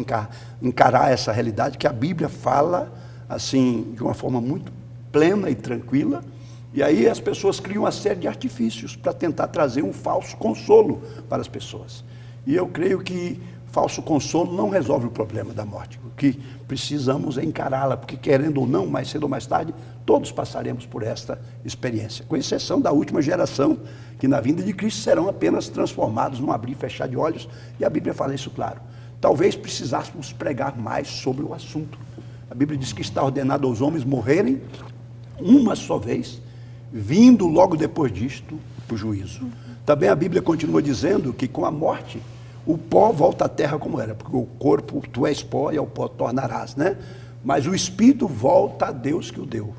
encarar essa realidade, que a Bíblia fala assim, de uma forma muito plena e tranquila, e aí as pessoas criam uma série de artifícios para tentar trazer um falso consolo para as pessoas. E eu creio que falso consolo não resolve o problema da morte. O que precisamos é encará-la, porque querendo ou não, mais cedo ou mais tarde, todos passaremos por esta experiência, com exceção da última geração, que na vinda de Cristo serão apenas transformados num abrir e fechar de olhos, e a Bíblia fala isso claro. Talvez precisássemos pregar mais sobre o assunto. A Bíblia diz que está ordenado aos homens morrerem uma só vez, vindo logo depois disto o juízo. Também a Bíblia continua dizendo que com a morte, o pó volta à terra como era, porque o corpo, tu és pó e ao pó tornarás, né? Mas o espírito volta a Deus que o deu.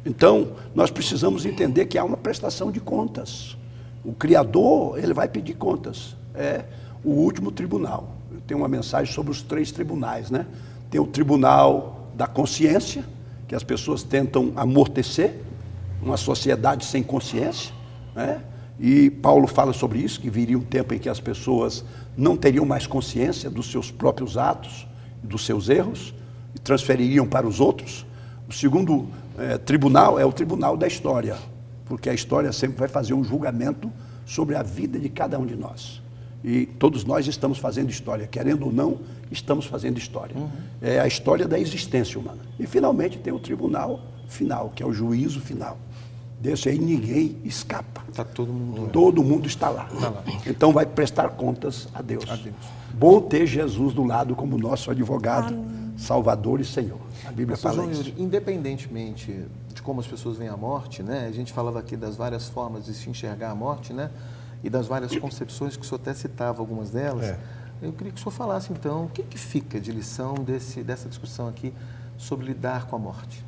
Então, nós precisamos entender que há uma prestação de contas. O Criador, ele vai pedir contas. É o último tribunal. Eu tenho uma mensagem sobre os 3 tribunais, né? Tem o tribunal da consciência, que as pessoas tentam amortecer, uma sociedade sem consciência, né? E Paulo fala sobre isso, que viria um tempo em que as pessoas não teriam mais consciência dos seus próprios atos, dos seus erros, e transfeririam para os outros. O segundo tribunal é o tribunal da história, porque a história sempre vai fazer um julgamento sobre a vida de cada um de nós. E todos nós estamos fazendo história, querendo ou não, estamos fazendo história. É a história da existência humana. E finalmente tem o tribunal final, que é o juízo final. Desse aí ninguém escapa. Está todo mundo. Todo mundo está lá. Então vai prestar contas a Deus. Bom ter Jesus do lado como nosso advogado, Salvador e Senhor. A Bíblia fala isso. Independentemente de como as pessoas veem a morte, né? A gente falava aqui das várias formas de se enxergar a morte, né? E das várias concepções, que o senhor até citava algumas delas. Eu queria que o senhor falasse, então, o que fica de lição dessa discussão aqui sobre lidar com a morte?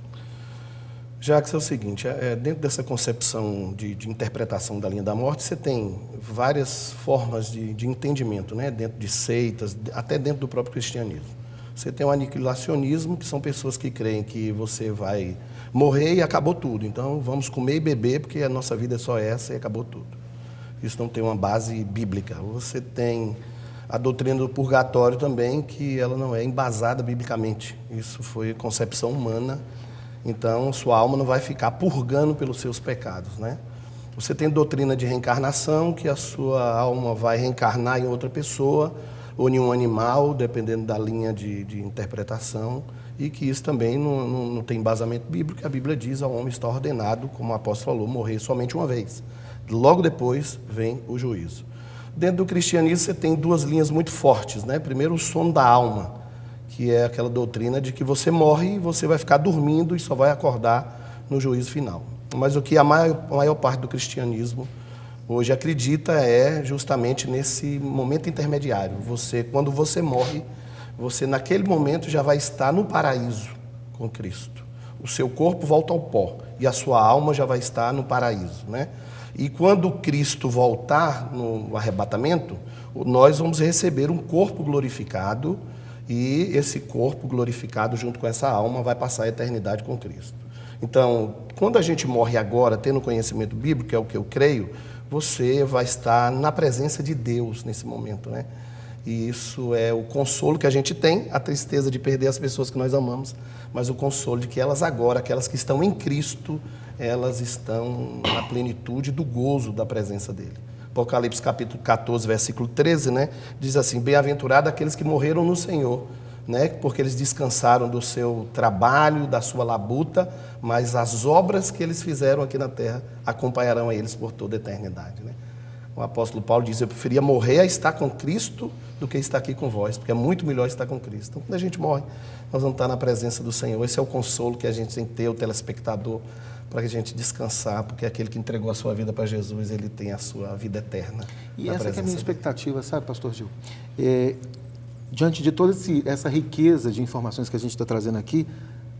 Jacques, é o seguinte, dentro dessa concepção de interpretação da linha da morte, você tem várias formas de entendimento, né? Dentro de seitas, até dentro do próprio cristianismo. Você tem o aniquilacionismo, que são pessoas que creem que você vai morrer e acabou tudo. Então, vamos comer e beber, porque a nossa vida é só essa e acabou tudo. Isso não tem uma base bíblica. Você tem a doutrina do purgatório também, que ela não é embasada biblicamente. Isso foi concepção humana. Então, sua alma não vai ficar purgando pelos seus pecados, né? Você tem doutrina de reencarnação, que a sua alma vai reencarnar em outra pessoa ou em um animal, dependendo da linha de interpretação, e que isso também não tem embasamento bíblico. A Bíblia diz ao homem está ordenado, como o apóstolo falou, morrer somente uma vez. Logo depois vem o juízo. Dentro do cristianismo você tem 2 linhas muito fortes, né? Primeiro, o sono da alma, que é aquela doutrina de que você morre e você vai ficar dormindo e só vai acordar no juízo final. Mas o que a maior parte do cristianismo hoje acredita é justamente nesse momento intermediário. Quando você morre, você naquele momento já vai estar no paraíso com Cristo. O seu corpo volta ao pó e a sua alma já vai estar no paraíso, né? E quando Cristo voltar no arrebatamento, nós vamos receber um corpo glorificado, e esse corpo glorificado junto com essa alma vai passar a eternidade com Cristo. Então, quando a gente morre agora, tendo conhecimento bíblico, que é o que eu creio, você vai estar na presença de Deus nesse momento, né? E isso é o consolo que a gente tem, a tristeza de perder as pessoas que nós amamos, mas o consolo de que elas agora, aquelas que estão em Cristo, elas estão na plenitude do gozo da presença dele. Apocalipse capítulo 14, versículo 13, né? Diz assim, bem-aventurado aqueles que morreram no Senhor, né? Porque eles descansaram do seu trabalho, da sua labuta, mas as obras que eles fizeram aqui na terra acompanharão a eles por toda a eternidade, né? O apóstolo Paulo diz, eu preferia morrer a estar com Cristo do que estar aqui com vós, porque é muito melhor estar com Cristo. Então, quando a gente morre, nós vamos estar na presença do Senhor. Esse é o consolo que a gente tem que ter, o telespectador, para a gente descansar, porque aquele que entregou a sua vida para Jesus, ele tem a sua vida eterna. E essa que é a minha expectativa, sabe, pastor Gil? Diante de toda essa riqueza de informações que a gente está trazendo aqui,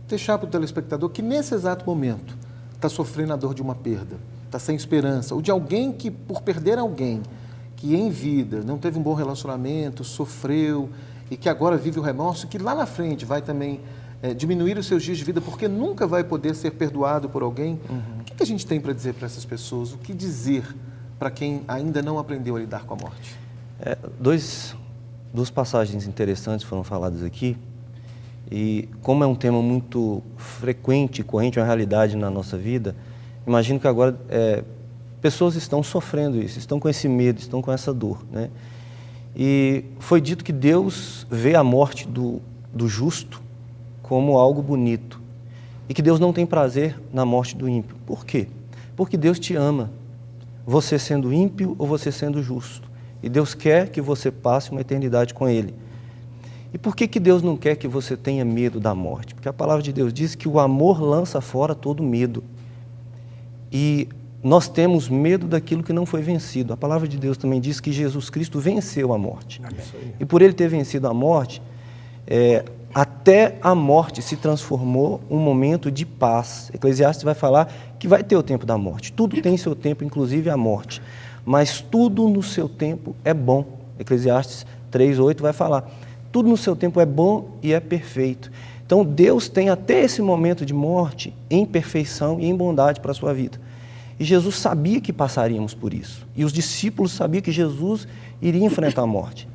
deixar para o telespectador que nesse exato momento está sofrendo a dor de uma perda, está sem esperança, ou de alguém que, por perder alguém, que em vida não teve um bom relacionamento, sofreu, e que agora vive o remorso, que lá na frente vai também diminuir os seus dias de vida, porque nunca vai poder ser perdoado por alguém. O que a gente tem para dizer para essas pessoas? O que dizer para quem ainda não aprendeu a lidar com a morte? Duas passagens interessantes foram faladas aqui. E como é um tema muito frequente, corrente, uma realidade na nossa vida, imagino que agora pessoas estão sofrendo isso, estão com esse medo, estão com essa dor, né? E foi dito que Deus vê a morte do justo como algo bonito e que Deus não tem prazer na morte do ímpio. Por quê? Porque Deus te ama, você sendo ímpio ou você sendo justo. E Deus quer que você passe uma eternidade com Ele. E por que Deus não quer que você tenha medo da morte? Porque a palavra de Deus diz que o amor lança fora todo medo. E nós temos medo daquilo que não foi vencido. A palavra de Deus também diz que Jesus Cristo venceu a morte. E por Ele ter vencido a morte, até a morte se transformou um momento de paz. Eclesiastes vai falar que vai ter o tempo da morte. Tudo tem seu tempo, inclusive a morte. Mas tudo no seu tempo é bom. Eclesiastes 3:8 vai falar. Tudo no seu tempo é bom e é perfeito. Então, Deus tem até esse momento de morte em perfeição e em bondade para a sua vida. E Jesus sabia que passaríamos por isso. E os discípulos sabiam que Jesus iria enfrentar a morte.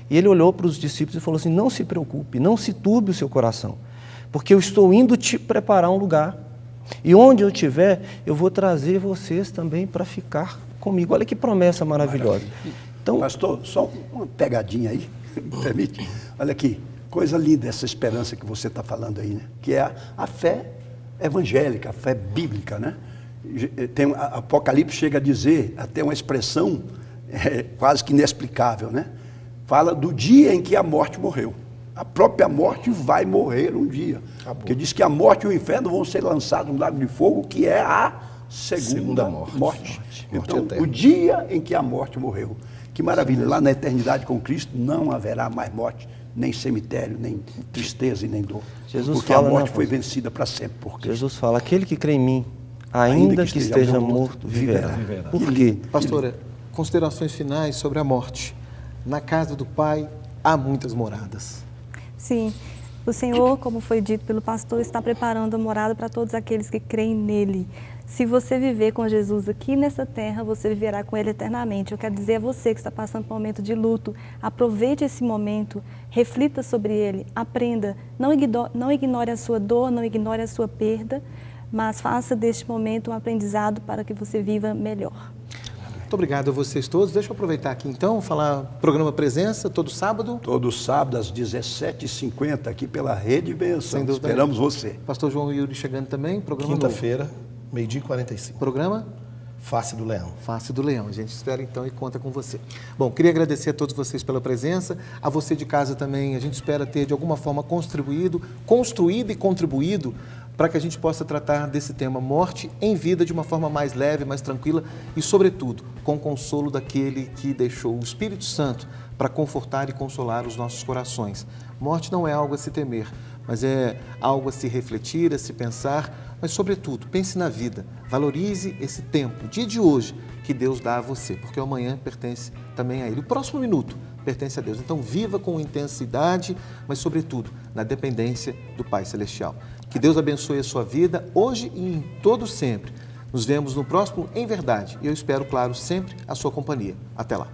E Ele olhou para os discípulos e falou assim, não se preocupe, não se turbe o seu coração, porque eu estou indo te preparar um lugar. E onde eu estiver, eu vou trazer vocês também para ficar comigo. Olha que promessa maravilhosa. Então, pastor, só uma pegadinha aí, me permite? Olha aqui, coisa linda essa esperança que você está falando aí, né? Que é a fé evangélica, a fé bíblica, né? Tem, Apocalipse chega a dizer, até uma expressão quase que inexplicável, né? Fala do dia em que a morte morreu. A própria morte vai morrer um dia. Porque diz que a morte e o inferno vão ser lançados no lago de fogo, que é a segunda morte. Então, o dia em que a morte morreu. Que maravilha, lá na eternidade com Cristo não haverá mais morte, nem cemitério, nem tristeza e nem dor. Porque a morte foi vencida para sempre por Cristo. Jesus fala, aquele que crê em mim, ainda que esteja morto, viverá. Por quê? Pastora, considerações finais sobre a morte. Na casa do Pai há muitas moradas. Sim, o Senhor, como foi dito pelo pastor, está preparando a morada para todos aqueles que creem nele. Se você viver com Jesus aqui nessa terra, você viverá com Ele eternamente. Eu quero dizer a você que está passando por um momento de luto, aproveite esse momento, reflita sobre ele, aprenda, não ignore a sua dor, não ignore a sua perda, mas faça deste momento um aprendizado para que você viva melhor. Muito obrigado a vocês todos. Deixa eu aproveitar aqui então, falar programa Presença, todo sábado. Todo sábado às 17h50 aqui pela Rede Bênção. Esperamos você. Pastor João Yuri chegando também, programa quinta-feira, 12h45. Programa? Face do Leão. Face do Leão. A gente espera então e conta com você. Bom, queria agradecer a todos vocês pela presença. A você de casa também, a gente espera ter de alguma forma construído e contribuído para que a gente possa tratar desse tema morte em vida de uma forma mais leve, mais tranquila e, sobretudo, com o consolo daquele que deixou o Espírito Santo para confortar e consolar os nossos corações. Morte não é algo a se temer, mas é algo a se refletir, a se pensar, mas, sobretudo, pense na vida, valorize esse tempo, o dia de hoje, que Deus dá a você, porque o amanhã pertence também a Ele. O próximo minuto pertence a Deus. Então, viva com intensidade, mas, sobretudo, na dependência do Pai Celestial. Que Deus abençoe a sua vida, hoje e em todo sempre. Nos vemos no próximo Em Verdade. E eu espero, claro, sempre a sua companhia. Até lá.